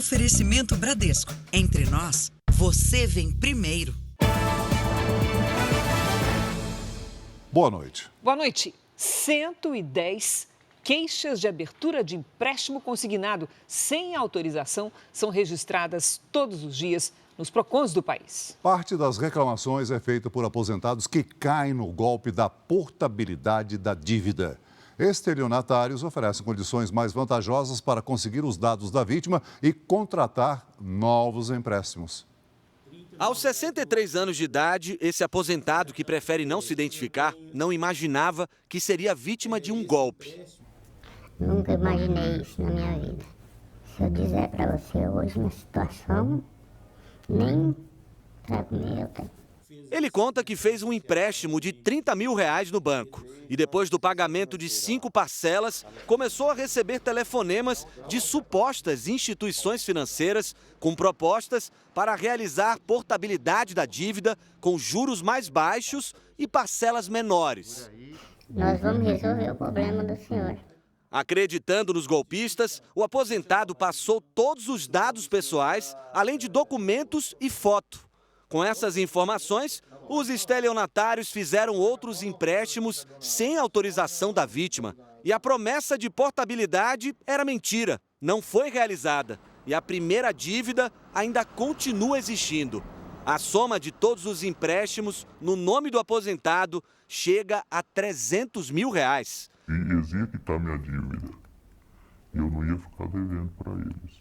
Oferecimento Bradesco. Entre nós, você vem primeiro. Boa noite. Boa noite. 110 queixas de abertura de empréstimo consignado sem autorização são registradas todos os dias nos PROCONs do país. Parte das reclamações é feita por aposentados que caem no golpe da portabilidade da dívida. Estelionatários oferecem condições mais vantajosas para conseguir os dados da vítima e contratar novos empréstimos. Aos 63 anos de idade, esse aposentado que prefere não se identificar não imaginava que seria vítima de um golpe. Nunca imaginei isso na minha vida. Se eu dizer para você hoje uma situação, nem para comer eu tenho. Ele conta que fez um empréstimo de R$30 mil no banco e depois do pagamento de 5 parcelas, começou a receber telefonemas de supostas instituições financeiras com propostas para realizar portabilidade da dívida com juros mais baixos e parcelas menores. Nós vamos resolver o problema do senhor. Acreditando nos golpistas, o aposentado passou todos os dados pessoais, além de documentos e foto. Com essas informações, os estelionatários fizeram outros empréstimos sem autorização da vítima. E a promessa de portabilidade era mentira, não foi realizada. E a primeira dívida ainda continua existindo. A soma de todos os empréstimos no nome do aposentado chega a R$300 mil. E ia quitar minha dívida. Eu não ia ficar devendo para eles.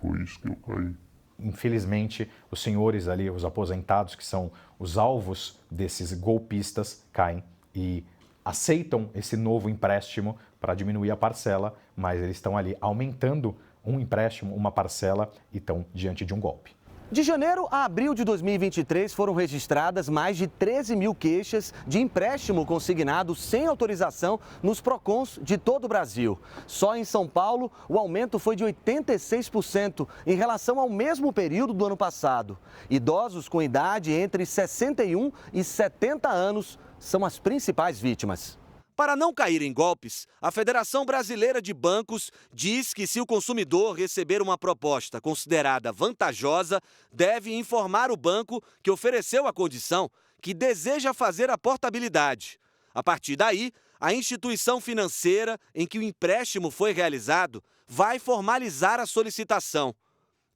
Foi isso que eu caí. Infelizmente, os senhores ali, os aposentados, que são os alvos desses golpistas, caem e aceitam esse novo empréstimo para diminuir a parcela, mas eles estão ali aumentando um empréstimo, uma parcela e estão diante de um golpe. De janeiro a abril de 2023 foram registradas mais de 13 mil queixas de empréstimo consignado sem autorização nos PROCONs de todo o Brasil. Só em São Paulo, o aumento foi de 86% em relação ao mesmo período do ano passado. Idosos com idade entre 61 e 70 anos são as principais vítimas. Para não cair em golpes, a Federação Brasileira de Bancos diz que se o consumidor receber uma proposta considerada vantajosa, deve informar o banco que ofereceu a condição que deseja fazer a portabilidade. A partir daí, a instituição financeira em que o empréstimo foi realizado vai formalizar a solicitação.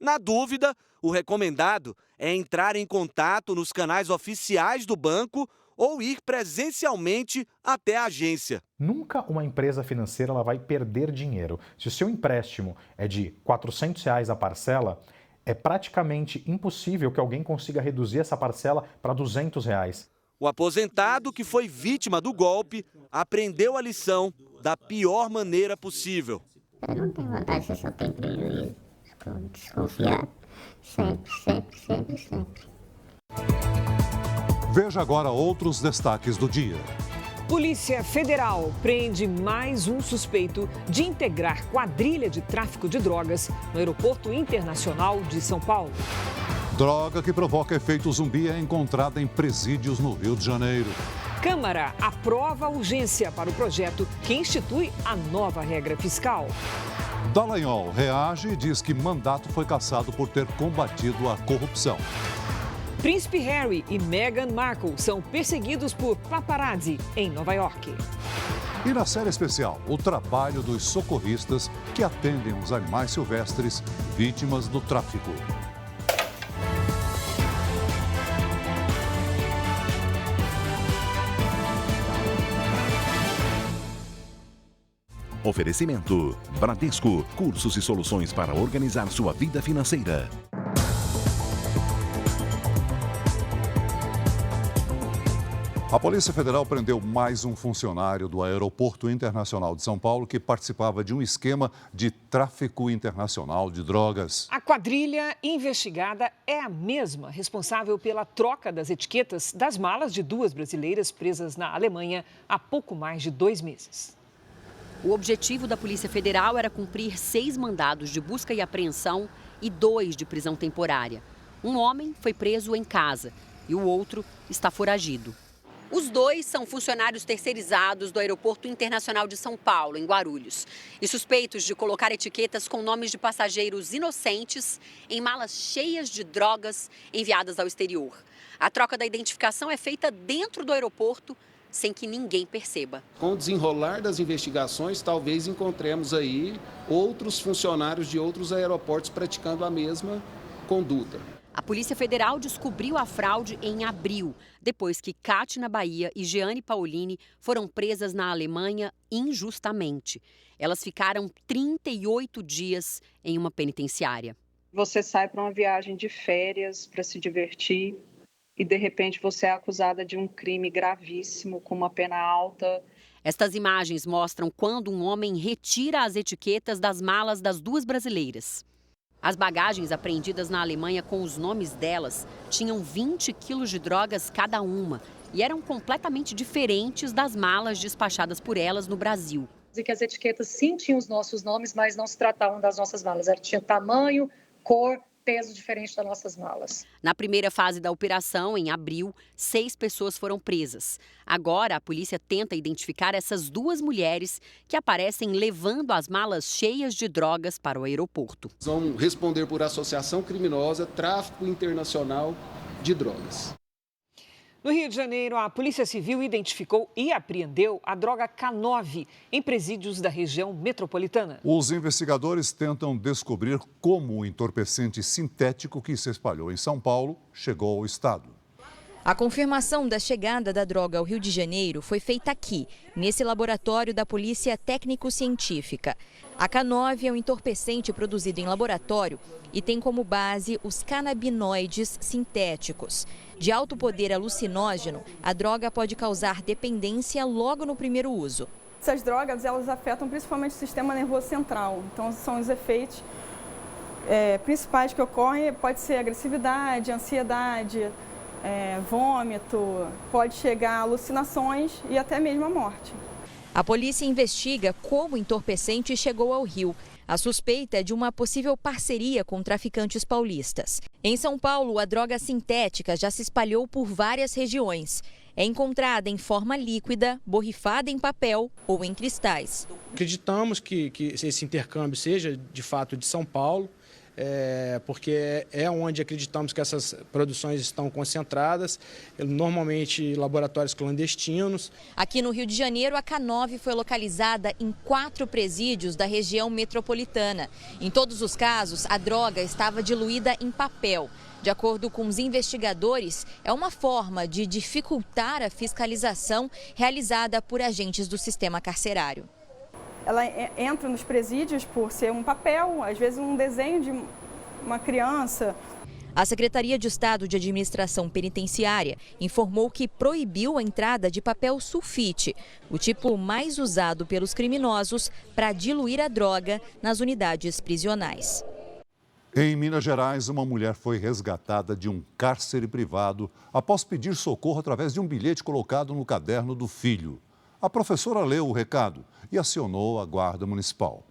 Na dúvida, o recomendado é entrar em contato nos canais oficiais do banco ou ir presencialmente até a agência. Nunca uma empresa financeira ela vai perder dinheiro. Se o seu empréstimo é de R$400 a parcela, é praticamente impossível que alguém consiga reduzir essa parcela para R$200. O aposentado que foi vítima do golpe aprendeu a lição da pior maneira possível. Eu não tenho vantagem, eu só tenho prejuízo. Estou desconfiado. Sempre. Veja agora outros destaques do dia. Polícia Federal prende mais um suspeito de integrar quadrilha de tráfico de drogas no Aeroporto Internacional de São Paulo. Droga que provoca efeito zumbi é encontrada em presídios no Rio de Janeiro. Câmara aprova a urgência para o projeto que institui a nova regra fiscal. Dallagnol reage e diz que mandato foi cassado por ter combatido a corrupção. Príncipe Harry e Meghan Markle são perseguidos por paparazzi em Nova York. E na série especial, o trabalho dos socorristas que atendem os animais silvestres vítimas do tráfico. Oferecimento: Bradesco, cursos e soluções para organizar sua vida financeira. A Polícia Federal prendeu mais um funcionário do Aeroporto Internacional de São Paulo que participava de um esquema de tráfico internacional de drogas. A quadrilha investigada é a mesma responsável pela troca das etiquetas das malas de 2 brasileiras presas na Alemanha há pouco mais de 2 meses. O objetivo da Polícia Federal era cumprir 6 mandados de busca e apreensão e 2 de prisão temporária. Um homem foi preso em casa e o outro está foragido. Os dois são funcionários terceirizados do Aeroporto Internacional de São Paulo, em Guarulhos, e suspeitos de colocar etiquetas com nomes de passageiros inocentes em malas cheias de drogas enviadas ao exterior. A troca da identificação é feita dentro do aeroporto, sem que ninguém perceba. Com o desenrolar das investigações, talvez encontremos aí outros funcionários de outros aeroportos praticando a mesma conduta. A Polícia Federal descobriu a fraude em abril, depois que Kátia Bahia e Jeane Paolini foram presas na Alemanha injustamente. Elas ficaram 38 dias em uma penitenciária. Você sai para uma viagem de férias para se divertir e, de repente, você é acusada de um crime gravíssimo com uma pena alta. Estas imagens mostram quando um homem retira as etiquetas das malas das duas brasileiras. As bagagens apreendidas na Alemanha com os nomes delas tinham 20 quilos de drogas cada uma e eram completamente diferentes das malas despachadas por elas no Brasil. E que as etiquetas sim tinham os nossos nomes, mas não se tratavam das nossas malas. Tinha tamanho, cor, peso diferente das nossas malas. Na primeira fase da operação, em abril, 6 pessoas foram presas. Agora, a polícia tenta identificar essas duas mulheres que aparecem levando as malas cheias de drogas para o aeroporto. Vão responder por associação criminosa, tráfico internacional de drogas. No Rio de Janeiro, a Polícia Civil identificou e apreendeu a droga K9 em presídios da região metropolitana. Os investigadores tentam descobrir como o entorpecente sintético que se espalhou em São Paulo chegou ao estado. A confirmação da chegada da droga ao Rio de Janeiro foi feita aqui, nesse laboratório da Polícia Técnico-Científica. A K9 é um entorpecente produzido em laboratório e tem como base os canabinoides sintéticos. De alto poder alucinógeno, a droga pode causar dependência logo no primeiro uso. Essas drogas, elas afetam principalmente o sistema nervoso central. Então, são os efeitos principais que ocorrem. Pode ser agressividade, ansiedade, vômito, pode chegar a alucinações e até mesmo a morte. A polícia investiga como o entorpecente chegou ao Rio. A suspeita é de uma possível parceria com traficantes paulistas. Em São Paulo, a droga sintética já se espalhou por várias regiões. É encontrada em forma líquida, borrifada em papel ou em cristais. Acreditamos que esse intercâmbio seja de fato de São Paulo, porque é onde acreditamos que essas produções estão concentradas, normalmente laboratórios clandestinos. Aqui no Rio de Janeiro, a K9 foi localizada em 4 presídios da região metropolitana. Em todos os casos, a droga estava diluída em papel. De acordo com os investigadores, é uma forma de dificultar a fiscalização realizada por agentes do sistema carcerário. Ela entra nos presídios por ser um papel, às vezes um desenho de uma criança. A Secretaria de Estado de Administração Penitenciária informou que proibiu a entrada de papel sulfite, o tipo mais usado pelos criminosos para diluir a droga nas unidades prisionais. Em Minas Gerais, uma mulher foi resgatada de um cárcere privado após pedir socorro através de um bilhete colocado no caderno do filho. A professora leu o recado e acionou a Guarda Municipal.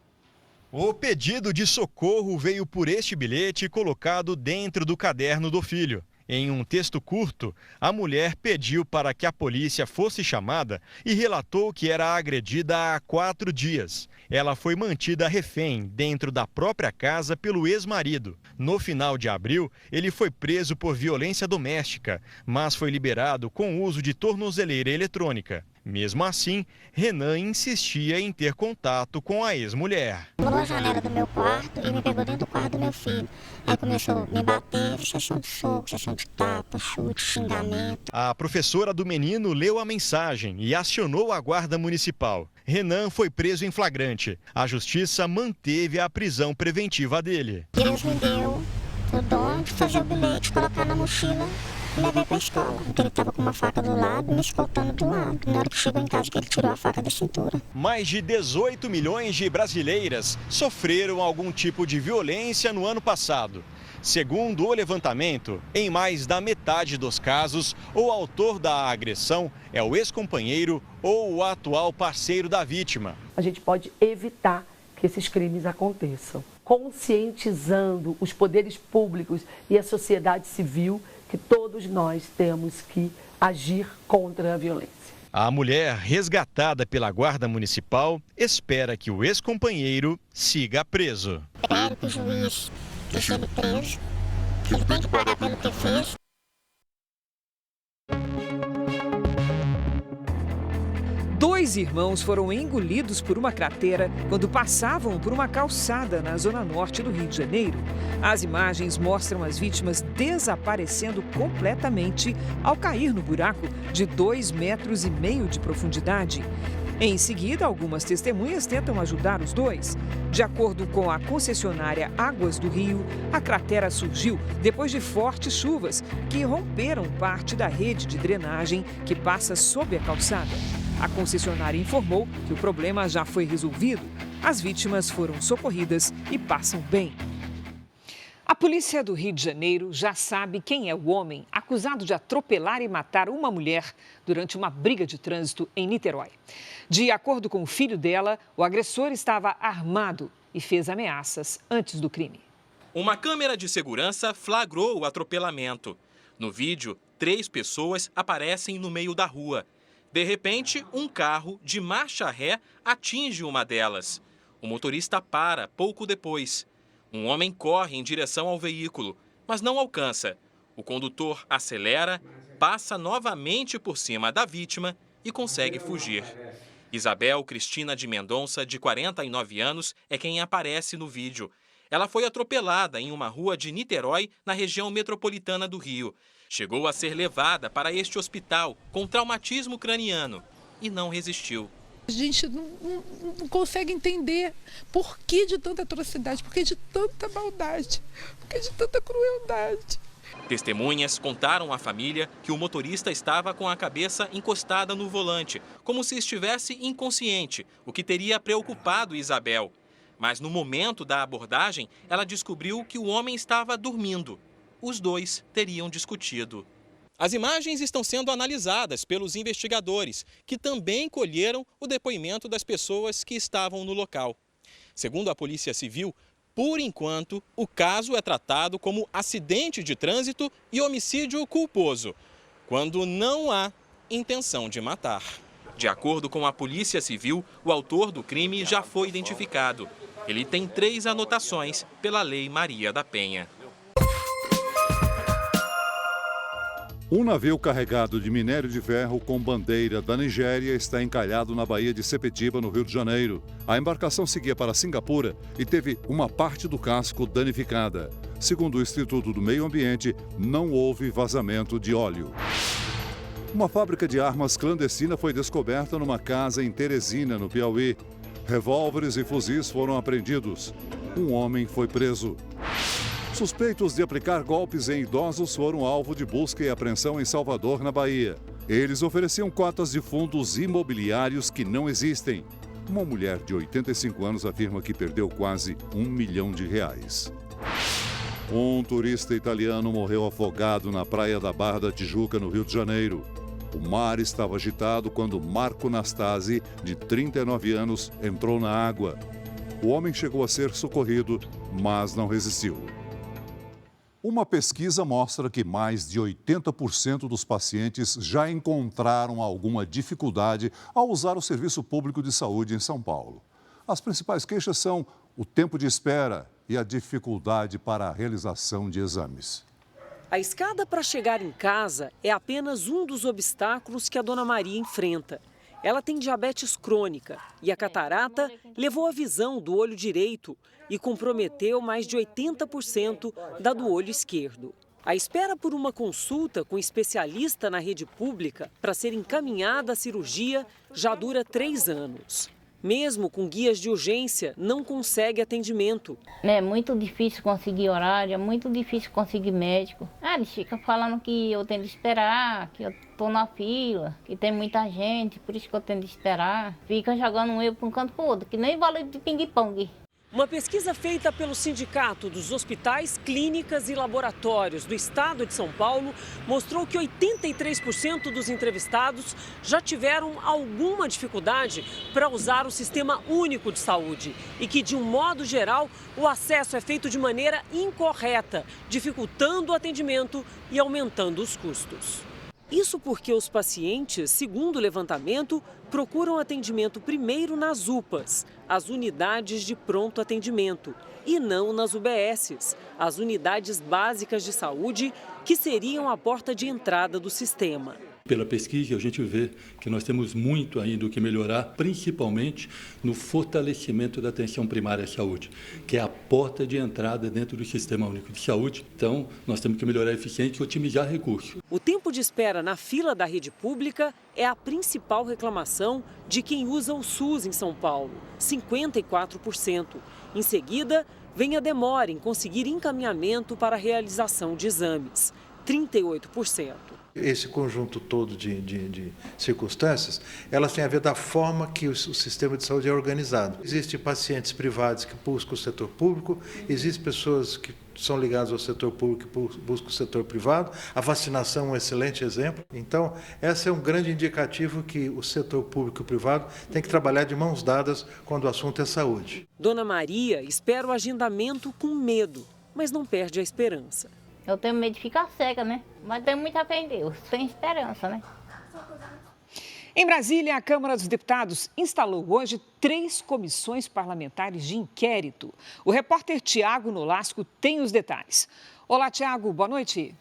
O pedido de socorro veio por este bilhete colocado dentro do caderno do filho. Em um texto curto, a mulher pediu para que a polícia fosse chamada e relatou que era agredida há 4 dias. Ela foi mantida refém dentro da própria casa pelo ex-marido. No final de abril, ele foi preso por violência doméstica, mas foi liberado com o uso de tornozeleira eletrônica. Mesmo assim, Renan insistia em ter contato com a ex-mulher. Pulou a janela do meu quarto e me pegou dentro do quarto do meu filho. Aí começou a me bater, sessão de soco, sessão de tapa, chute, xingamento. A professora do menino leu a mensagem e acionou a Guarda Municipal. Renan foi preso em flagrante. A justiça manteve a prisão preventiva dele. Deus me deu o dom de fazer o bilhete, colocar na mochila e levei para a escola. Então ele estava com uma faca do lado, me escoltando do lado. Na hora que chegou em casa, que ele tirou a faca da cintura. Mais de 18 milhões de brasileiras sofreram algum tipo de violência no ano passado. Segundo o levantamento, em mais da metade dos casos, o autor da agressão é o ex-companheiro ou o atual parceiro da vítima. A gente pode evitar que esses crimes aconteçam, conscientizando os poderes públicos e a sociedade civil que todos nós temos que agir contra a violência. A mulher, resgatada pela Guarda Municipal, espera que o ex-companheiro siga preso. Espero que o juiz deixe ele preso, que ele tem que pagar pelo que fez. Dois irmãos foram engolidos por uma cratera quando passavam por uma calçada na zona norte do Rio de Janeiro. As imagens mostram as vítimas desaparecendo completamente ao cair no buraco de 2,5 metros de profundidade. Em seguida, algumas testemunhas tentam ajudar os dois. De acordo com a concessionária Águas do Rio, a cratera surgiu depois de fortes chuvas que romperam parte da rede de drenagem que passa sob a calçada. A concessionária informou que o problema já foi resolvido. As vítimas foram socorridas e passam bem. A polícia do Rio de Janeiro já sabe quem é o homem acusado de atropelar e matar uma mulher durante uma briga de trânsito em Niterói. De acordo com o filho dela, o agressor estava armado e fez ameaças antes do crime. Uma câmera de segurança flagrou o atropelamento. No vídeo, 3 pessoas aparecem no meio da rua. De repente, um carro de marcha ré atinge uma delas. O motorista para pouco depois. Um homem corre em direção ao veículo, mas não alcança. O condutor acelera, passa novamente por cima da vítima e consegue fugir. Isabel Cristina de Mendonça, de 49 anos, é quem aparece no vídeo. Ela foi atropelada em uma rua de Niterói, na região metropolitana do Rio. Chegou a ser levada para este hospital com traumatismo craniano e não resistiu. A gente não consegue entender por que de tanta atrocidade, por que de tanta maldade, por que de tanta crueldade. Testemunhas contaram à família que o motorista estava com a cabeça encostada no volante, como se estivesse inconsciente, o que teria preocupado Isabel. Mas no momento da abordagem, ela descobriu que o homem estava dormindo. Os dois teriam discutido. As imagens estão sendo analisadas pelos investigadores, que também colheram o depoimento das pessoas que estavam no local. Segundo a Polícia Civil, por enquanto, o caso é tratado como acidente de trânsito e homicídio culposo, quando não há intenção de matar. De acordo com a Polícia Civil, o autor do crime já foi identificado. Ele tem 3 anotações pela Lei Maria da Penha. Um navio carregado de minério de ferro com bandeira da Nigéria está encalhado na Baía de Sepetiba, no Rio de Janeiro. A embarcação seguia para Singapura e teve uma parte do casco danificada. Segundo o Instituto do Meio Ambiente, não houve vazamento de óleo. Uma fábrica de armas clandestina foi descoberta numa casa em Teresina, no Piauí. Revólveres e fuzis foram apreendidos. Um homem foi preso. Suspeitos de aplicar golpes em idosos foram alvo de busca e apreensão em Salvador, na Bahia. Eles ofereciam cotas de fundos imobiliários que não existem. Uma mulher de 85 anos afirma que perdeu quase R$1 milhão. Um turista italiano morreu afogado na praia da Barra da Tijuca, no Rio de Janeiro. O mar estava agitado quando Marco Nastasi, de 39 anos, entrou na água. O homem chegou a ser socorrido, mas não resistiu. Uma pesquisa mostra que mais de 80% dos pacientes já encontraram alguma dificuldade ao usar o serviço público de saúde em São Paulo. As principais queixas são o tempo de espera e a dificuldade para a realização de exames. A escada para chegar em casa é apenas um dos obstáculos que a dona Maria enfrenta. Ela tem diabetes crônica e a catarata levou a visão do olho direito e comprometeu mais de 80% da do olho esquerdo. A espera por uma consulta com especialista na rede pública para ser encaminhada à cirurgia já dura 3 anos. Mesmo com guias de urgência, não consegue atendimento. É muito difícil conseguir horário, é muito difícil conseguir médico. Eles ficam falando que eu tenho de esperar, que eu estou na fila, que tem muita gente, por isso que eu tenho de esperar. Fica jogando um eu para um canto para o outro, que nem bola de ping-pong. Uma pesquisa feita pelo Sindicato dos Hospitais, Clínicas e Laboratórios do Estado de São Paulo mostrou que 83% dos entrevistados já tiveram alguma dificuldade para usar o Sistema Único de Saúde e que, de um modo geral, o acesso é feito de maneira incorreta, dificultando o atendimento e aumentando os custos. Isso porque os pacientes, segundo o levantamento, procuram atendimento primeiro nas UPAs, as unidades de pronto atendimento, e não nas UBSs, as unidades básicas de saúde, que seriam a porta de entrada do sistema. Pela pesquisa, a gente vê que nós temos muito ainda o que melhorar, principalmente no fortalecimento da atenção primária à saúde, que é a porta de entrada dentro do Sistema Único de Saúde. Então, nós temos que melhorar a eficiência e otimizar recursos. O tempo de espera na fila da rede pública é a principal reclamação de quem usa o SUS em São Paulo, 54%. Em seguida, vem a demora em conseguir encaminhamento para a realização de exames, 38%. Esse conjunto todo de circunstâncias, elas têm a ver da forma que o sistema de saúde é organizado. Existem pacientes privados que buscam o setor público, existem pessoas que são ligadas ao setor público que buscam o setor privado. A vacinação é um excelente exemplo. Então, esse é um grande indicativo que o setor público e o privado tem que trabalhar de mãos dadas quando o assunto é saúde. Dona Maria espera o agendamento com medo, mas não perde a esperança. Eu tenho medo de ficar cega, né? Mas tenho muita fé em Deus, tenho esperança, né? Em Brasília, a Câmara dos Deputados instalou hoje 3 comissões parlamentares de inquérito. O repórter Tiago Nolasco tem os detalhes. Olá, Tiago, boa noite.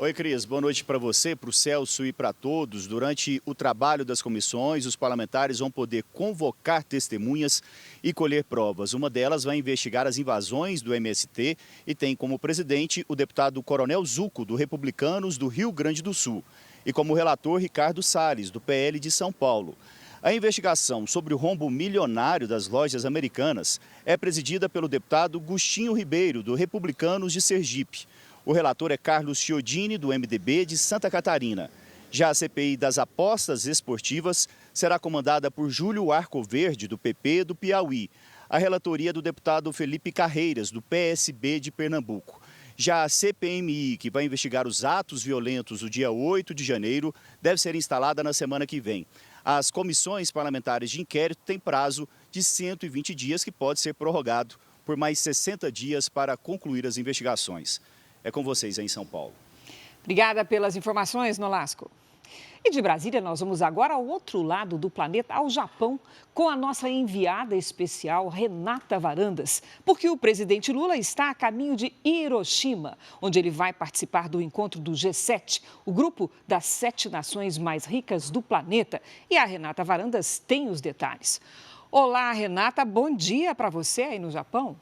Oi, Cris. Boa noite para você, para o Celso e para todos. Durante o trabalho das comissões, os parlamentares vão poder convocar testemunhas e colher provas. Uma delas vai investigar as invasões do MST e tem como presidente o deputado Coronel Zuco, do Republicanos do Rio Grande do Sul, e como relator Ricardo Salles, do PL de São Paulo. A investigação sobre o rombo milionário das lojas americanas é presidida pelo deputado Gustinho Ribeiro, do Republicanos de Sergipe. O relator é Carlos Chiodini, do MDB de Santa Catarina. Já a CPI das apostas esportivas será comandada por Júlio Arcoverde, do PP do Piauí. A relatoria do deputado Felipe Carreiras, do PSB de Pernambuco. Já a CPMI, que vai investigar os atos violentos do dia 8 de janeiro, deve ser instalada na semana que vem. As comissões parlamentares de inquérito têm prazo de 120 dias, que pode ser prorrogado por mais 60 dias para concluir as investigações. É com vocês aí em São Paulo. Obrigada pelas informações, Nolasco. E de Brasília, nós vamos agora ao outro lado do planeta, ao Japão, com a nossa enviada especial, Renata Varandas, porque o presidente Lula está a caminho de Hiroshima, onde ele vai participar do encontro do G7, o grupo das 7 nações mais ricas do planeta. E a Renata Varandas tem os detalhes. Olá, Renata, bom dia para você aí no Japão.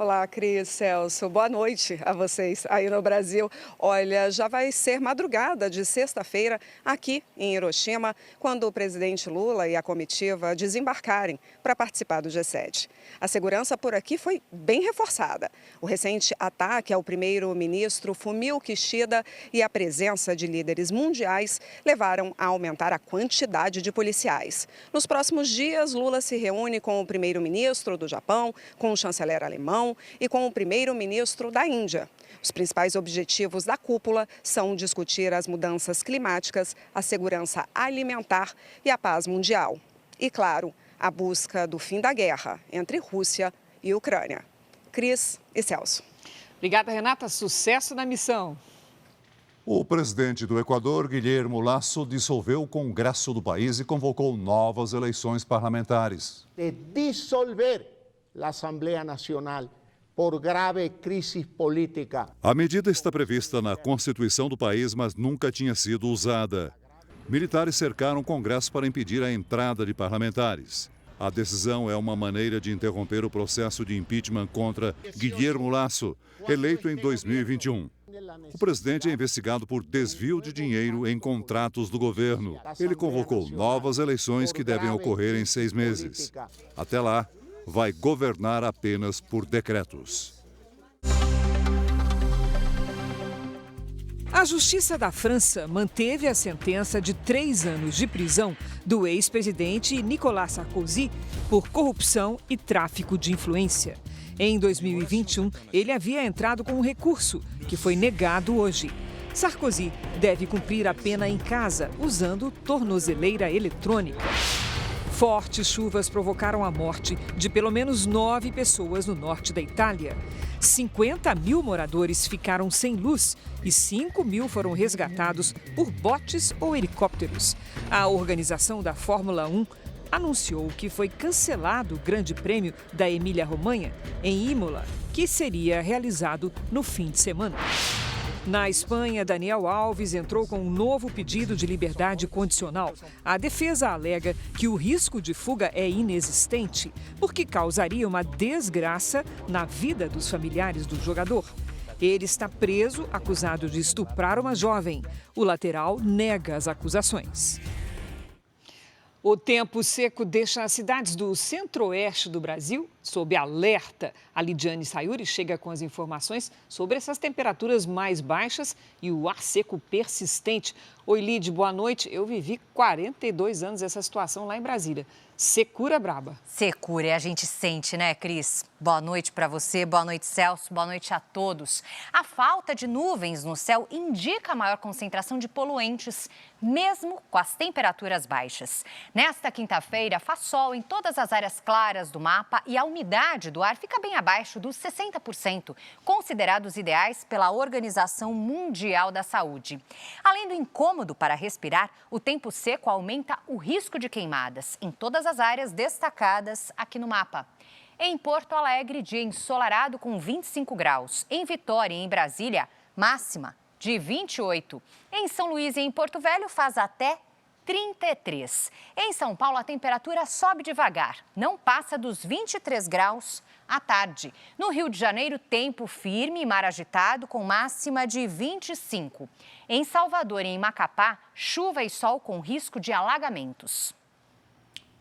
Olá, Cris, Celso. Boa noite a vocês aí no Brasil. Olha, já vai ser madrugada de sexta-feira aqui em Hiroshima, quando o presidente Lula e a comitiva desembarcarem para participar do G7. A segurança por aqui foi bem reforçada. O recente ataque ao primeiro-ministro Fumio Kishida e a presença de líderes mundiais levaram a aumentar a quantidade de policiais. Nos próximos dias, Lula se reúne com o primeiro-ministro do Japão, com o chanceler alemão e com o primeiro-ministro da Índia. Os principais objetivos da cúpula são discutir as mudanças climáticas, a segurança alimentar e a paz mundial. E, claro, a busca do fim da guerra entre Rússia e Ucrânia. Cris e Celso. Obrigada, Renata. Sucesso na missão. O presidente do Equador, Guilherme Lasso, dissolveu o Congresso do país e convocou novas eleições parlamentares. De dissolver a Assembleia Nacional por grave crise política. A medida está prevista na Constituição do país, mas nunca tinha sido usada. Militares cercaram o Congresso para impedir a entrada de parlamentares. A decisão é uma maneira de interromper o processo de impeachment contra Guilherme Lasso, eleito em 2021. O presidente é investigado por desvio de dinheiro em contratos do governo. Ele convocou novas eleições que devem ocorrer em 6 meses. Até lá, vai governar apenas por decretos. A Justiça da França manteve a sentença de 3 anos de prisão do ex-presidente Nicolas Sarkozy por corrupção e tráfico de influência. Em 2021, ele havia entrado com um recurso, que foi negado hoje. Sarkozy deve cumprir a pena em casa, usando tornozeleira eletrônica. Fortes chuvas provocaram a morte de pelo menos 9 pessoas no norte da Itália. 50 mil moradores ficaram sem luz e 5 mil foram resgatados por botes ou helicópteros. A organização da Fórmula 1 anunciou que foi cancelado o Grande Prêmio da Emília-Romanha, em Imola, que seria realizado no fim de semana. Na Espanha, Daniel Alves entrou com um novo pedido de liberdade condicional. A defesa alega que o risco de fuga é inexistente, porque causaria uma desgraça na vida dos familiares do jogador. Ele está preso, acusado de estuprar uma jovem. O lateral nega as acusações. O tempo seco deixa as cidades do centro-oeste do Brasil sob alerta. A Lidiane Sayuri chega com as informações sobre essas temperaturas mais baixas e o ar seco persistente. Oi, Lid, boa noite. Eu vivi 42 anos essa situação lá em Brasília. Secura braba. Secura, e a gente sente, né, Cris? Boa noite para você, boa noite, Celso, boa noite a todos. A falta de nuvens no céu indica a maior concentração de poluentes, mesmo com as temperaturas baixas. Nesta quinta-feira, faz sol em todas as áreas claras do mapa e a umidade do ar fica bem abaixo dos 60%, considerados ideais pela Organização Mundial da Saúde. Além do incômodo para respirar, o tempo seco aumenta o risco de queimadas em todas as áreas destacadas aqui no mapa. Em Porto Alegre, dia ensolarado com 25 graus. Em Vitória e em Brasília, máxima de 28. Em São Luís e em Porto Velho, faz até 33. Em São Paulo, a temperatura sobe devagar, não passa dos 23 graus à tarde. No Rio de Janeiro, tempo firme e mar agitado, com máxima de 25. Em Salvador e em Macapá, chuva e sol com risco de alagamentos.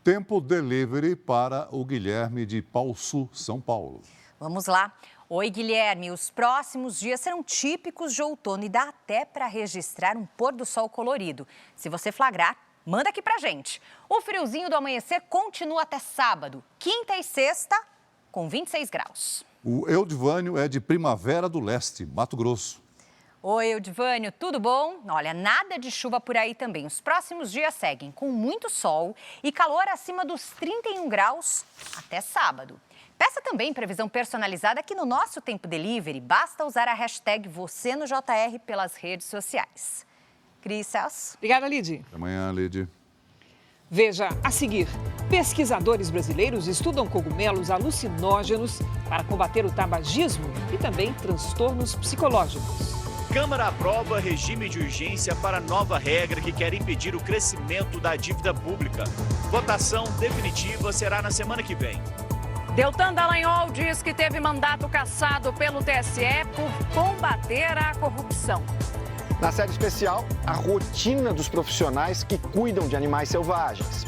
Tempo delivery para o Guilherme de Pauçu, São Paulo. Vamos lá. Oi, Guilherme. Os próximos dias serão típicos de outono e dá até para registrar um pôr do sol colorido. Se você flagrar, manda aqui pra gente. O friozinho do amanhecer continua até sábado, quinta e sexta, com 26 graus. O Eudivânio é de Primavera do Leste, Mato Grosso. Oi, Eudivânio, tudo bom? Olha, nada de chuva por aí também. Os próximos dias seguem com muito sol e calor acima dos 31 graus até sábado. Peça também previsão personalizada aqui no nosso Tempo Delivery. Basta usar a hashtag #VocêNoJR pelas redes sociais. Cris, Celso. Obrigada, Lid. Até amanhã, Lid. Veja a seguir. Pesquisadores brasileiros estudam cogumelos alucinógenos para combater o tabagismo e também transtornos psicológicos. Câmara aprova regime de urgência para nova regra que quer impedir o crescimento da dívida pública. Votação definitiva será na semana que vem. Deltan Dallagnol diz que teve mandato cassado pelo TSE por combater a corrupção. Na série especial, a rotina dos profissionais que cuidam de animais selvagens.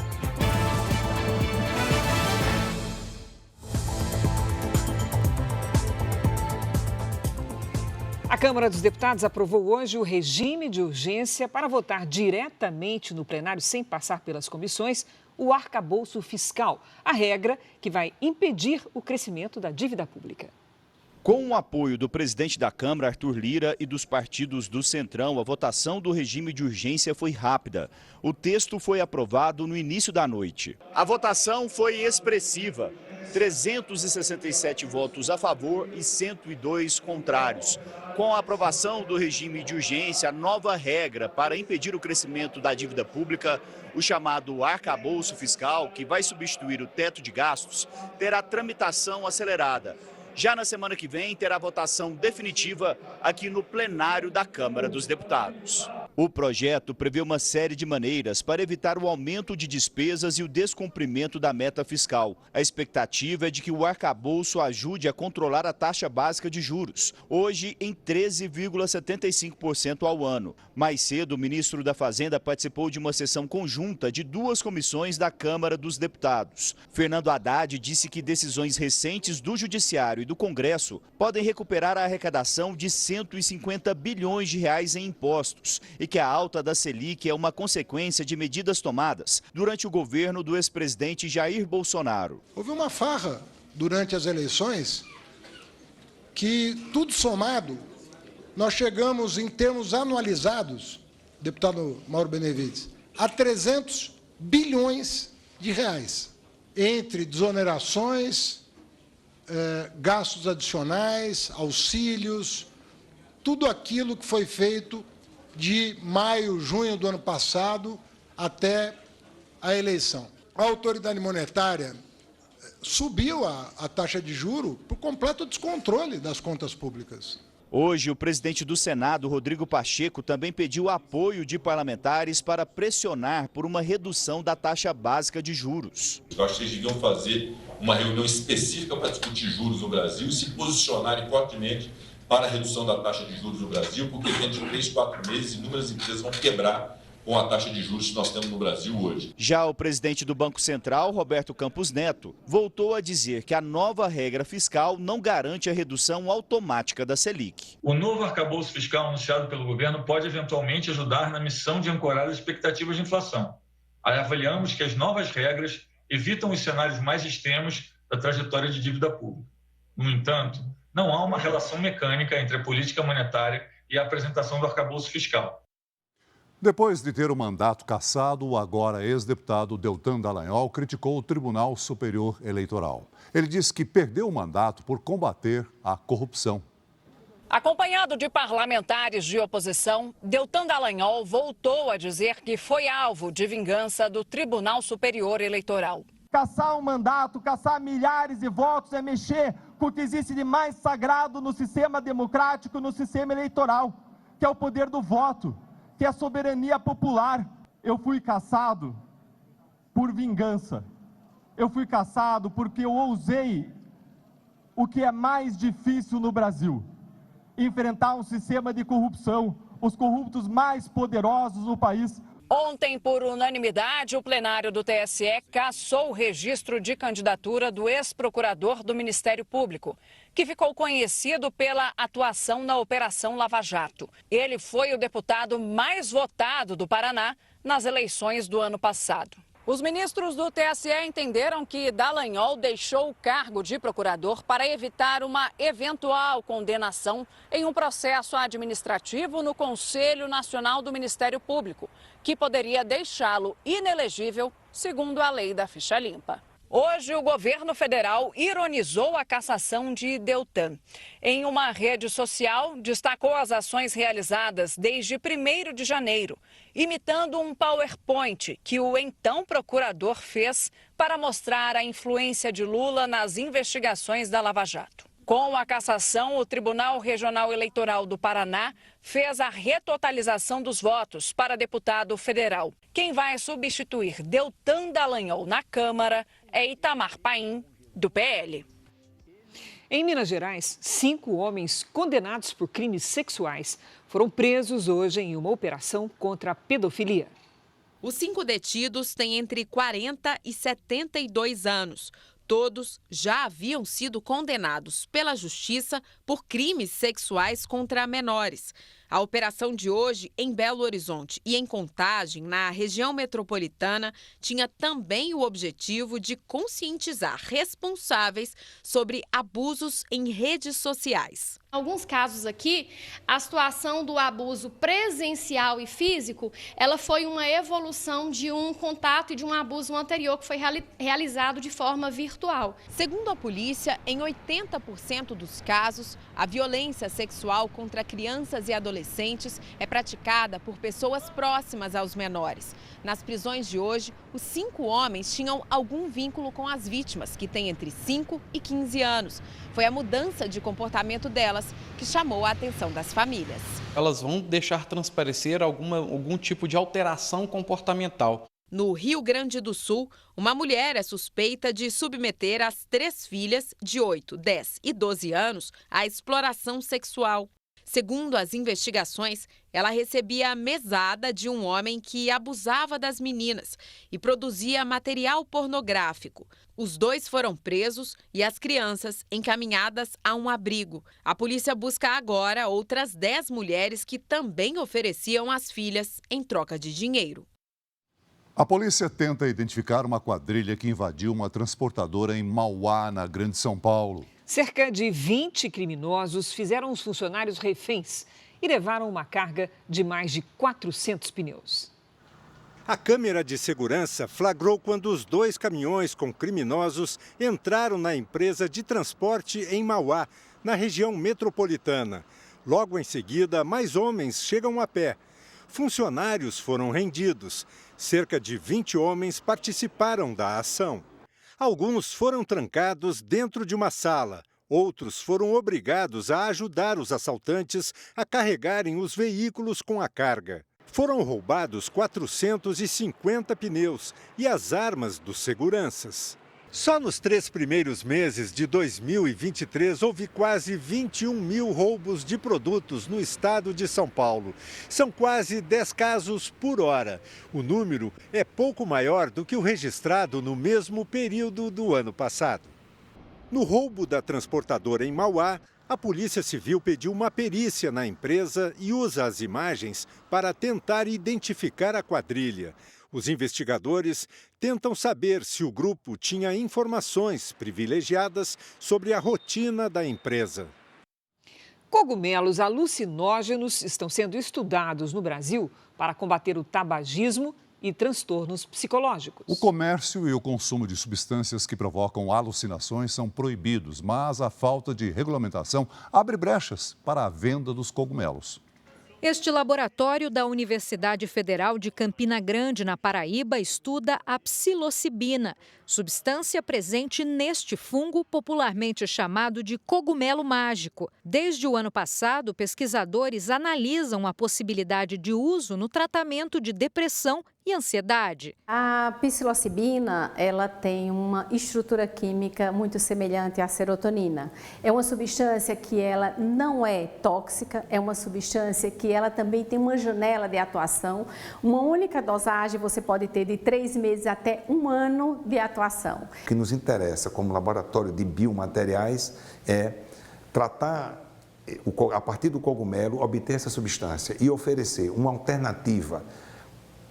A Câmara dos Deputados aprovou hoje o regime de urgência para votar diretamente no plenário, sem passar pelas comissões, o arcabouço fiscal, a regra que vai impedir o crescimento da dívida pública. Com o apoio do presidente da Câmara, Arthur Lira, e dos partidos do Centrão, a votação do regime de urgência foi rápida. O texto foi aprovado no início da noite. A votação foi expressiva. 367 votos a favor e 102 contrários. Com a aprovação do regime de urgência, a nova regra para impedir o crescimento da dívida pública, o chamado arcabouço fiscal, que vai substituir o teto de gastos, terá tramitação acelerada. Já na semana que vem, terá votação definitiva aqui no plenário da Câmara dos Deputados. O projeto prevê uma série de maneiras para evitar o aumento de despesas e o descumprimento da meta fiscal. A expectativa é de que o arcabouço ajude a controlar a taxa básica de juros, hoje em 13,75% ao ano. Mais cedo, o ministro da Fazenda participou de uma sessão conjunta de duas comissões da Câmara dos Deputados. Fernando Haddad disse que decisões recentes do Judiciário e do Congresso podem recuperar a arrecadação de 150 bilhões de reais em impostos e que a alta da Selic é uma consequência de medidas tomadas durante o governo do ex-presidente Jair Bolsonaro. Houve uma farra durante as eleições que, tudo somado, nós chegamos em termos anualizados, deputado Mauro Benevides, a 300 bilhões de reais, entre desonerações, gastos adicionais, auxílios, tudo aquilo que foi feito de maio, junho do ano passado até a eleição. A autoridade monetária subiu a taxa de juros por completo descontrole das contas públicas. Hoje, o presidente do Senado, Rodrigo Pacheco, também pediu apoio de parlamentares para pressionar por uma redução da taxa básica de juros. Eu acho que vocês deviam fazer uma reunião específica para discutir juros no Brasil e se posicionarem fortemente para a redução da taxa de juros no Brasil, porque dentro de 3, 4 meses, inúmeras empresas vão quebrar com a taxa de juros que nós temos no Brasil hoje. Já o presidente do Banco Central, Roberto Campos Neto, voltou a dizer que a nova regra fiscal não garante a redução automática da Selic. O novo arcabouço fiscal anunciado pelo governo pode eventualmente ajudar na missão de ancorar as expectativas de inflação. Aí avaliamos que as novas regras evitam os cenários mais extremos da trajetória de dívida pública. No entanto, não há uma relação mecânica entre a política monetária e a apresentação do arcabouço fiscal. Depois de ter o mandato cassado, o agora ex-deputado Deltan Dallagnol criticou o Tribunal Superior Eleitoral. Ele disse que perdeu o mandato por combater a corrupção. Acompanhado de parlamentares de oposição, Deltan Dallagnol voltou a dizer que foi alvo de vingança do Tribunal Superior Eleitoral. Cassar um mandato, cassar milhares de votos é mexer com o que existe de mais sagrado no sistema democrático, no sistema eleitoral, que é o poder do voto, que é a soberania popular. Eu fui cassado por vingança. Eu fui cassado porque eu ousei o que é mais difícil no Brasil: enfrentar um sistema de corrupção, os corruptos mais poderosos do país. Ontem, por unanimidade, o plenário do TSE cassou o registro de candidatura do ex-procurador do Ministério Público, que ficou conhecido pela atuação na Operação Lava Jato. Ele foi o deputado mais votado do Paraná nas eleições do ano passado. Os ministros do TSE entenderam que Dallagnol deixou o cargo de procurador para evitar uma eventual condenação em um processo administrativo no Conselho Nacional do Ministério Público, que poderia deixá-lo inelegível, segundo a lei da ficha limpa. Hoje, o governo federal ironizou a cassação de Deltan. Em uma rede social, destacou as ações realizadas desde 1º de janeiro, imitando um PowerPoint que o então procurador fez para mostrar a influência de Lula nas investigações da Lava Jato. Com a cassação, o Tribunal Regional Eleitoral do Paraná fez a retotalização dos votos para deputado federal. Quem vai substituir Deltan Dallagnol na Câmara é Itamar Paim, do PL. Em Minas Gerais, 5 homens condenados por crimes sexuais foram presos hoje em uma operação contra a pedofilia. Os 5 detidos têm entre 40 e 72 anos. Todos já haviam sido condenados pela Justiça por crimes sexuais contra menores. A operação de hoje, em Belo Horizonte e em Contagem, na região metropolitana, tinha também o objetivo de conscientizar responsáveis sobre abusos em redes sociais. Alguns casos aqui, a situação do abuso presencial e físico, ela foi uma evolução de um contato e de um abuso anterior que foi realizado de forma virtual. Segundo a polícia, em 80% dos casos, a violência sexual contra crianças e adolescentes adolescentes é praticada por pessoas próximas aos menores. Nas prisões de hoje, os 5 homens tinham algum vínculo com as vítimas, que têm entre 5 e 15 anos. Foi a mudança de comportamento delas que chamou a atenção das famílias. Elas vão deixar transparecer algum tipo de alteração comportamental. No Rio Grande do Sul, uma mulher é suspeita de submeter as 3 filhas de 8, 10 e 12 anos à exploração sexual. Segundo as investigações, ela recebia a mesada de um homem que abusava das meninas e produzia material pornográfico. Os 2 foram presos e as crianças encaminhadas a um abrigo. A polícia busca agora outras 10 mulheres que também ofereciam as filhas em troca de dinheiro. A polícia tenta identificar uma quadrilha que invadiu uma transportadora em Mauá, na Grande São Paulo. Cerca de 20 criminosos fizeram os funcionários reféns e levaram uma carga de mais de 400 pneus. A câmera de segurança flagrou quando os 2 caminhões com criminosos entraram na empresa de transporte em Mauá, na região metropolitana. Logo em seguida, mais homens chegam a pé. Funcionários foram rendidos. Cerca de 20 homens participaram da ação. Alguns foram trancados dentro de uma sala. Outros foram obrigados a ajudar os assaltantes a carregarem os veículos com a carga. Foram roubados 450 pneus e as armas dos seguranças. Só nos 3 primeiros meses de 2023, houve quase 21 mil roubos de produtos no estado de São Paulo. São quase 10 casos por hora. O número é pouco maior do que o registrado no mesmo período do ano passado. No roubo da transportadora em Mauá, a Polícia Civil pediu uma perícia na empresa e usa as imagens para tentar identificar a quadrilha. Os investigadores tentam saber se o grupo tinha informações privilegiadas sobre a rotina da empresa. Cogumelos alucinógenos estão sendo estudados no Brasil para combater o tabagismo e transtornos psicológicos. O comércio e o consumo de substâncias que provocam alucinações são proibidos, mas a falta de regulamentação abre brechas para a venda dos cogumelos. Este laboratório da Universidade Federal de Campina Grande, na Paraíba, estuda a psilocibina, substância presente neste fungo popularmente chamado de cogumelo mágico. Desde o ano passado, pesquisadores analisam a possibilidade de uso no tratamento de depressão e ansiedade. A psilocibina, ela tem uma estrutura química muito semelhante à serotonina. É uma substância que ela não é tóxica, é uma substância que ela também tem uma janela de atuação. Uma única dosagem você pode ter de 3 meses até 1 ano de atuação. O que nos interessa como laboratório de biomateriais é tratar, a partir do cogumelo, obter essa substância e oferecer uma alternativa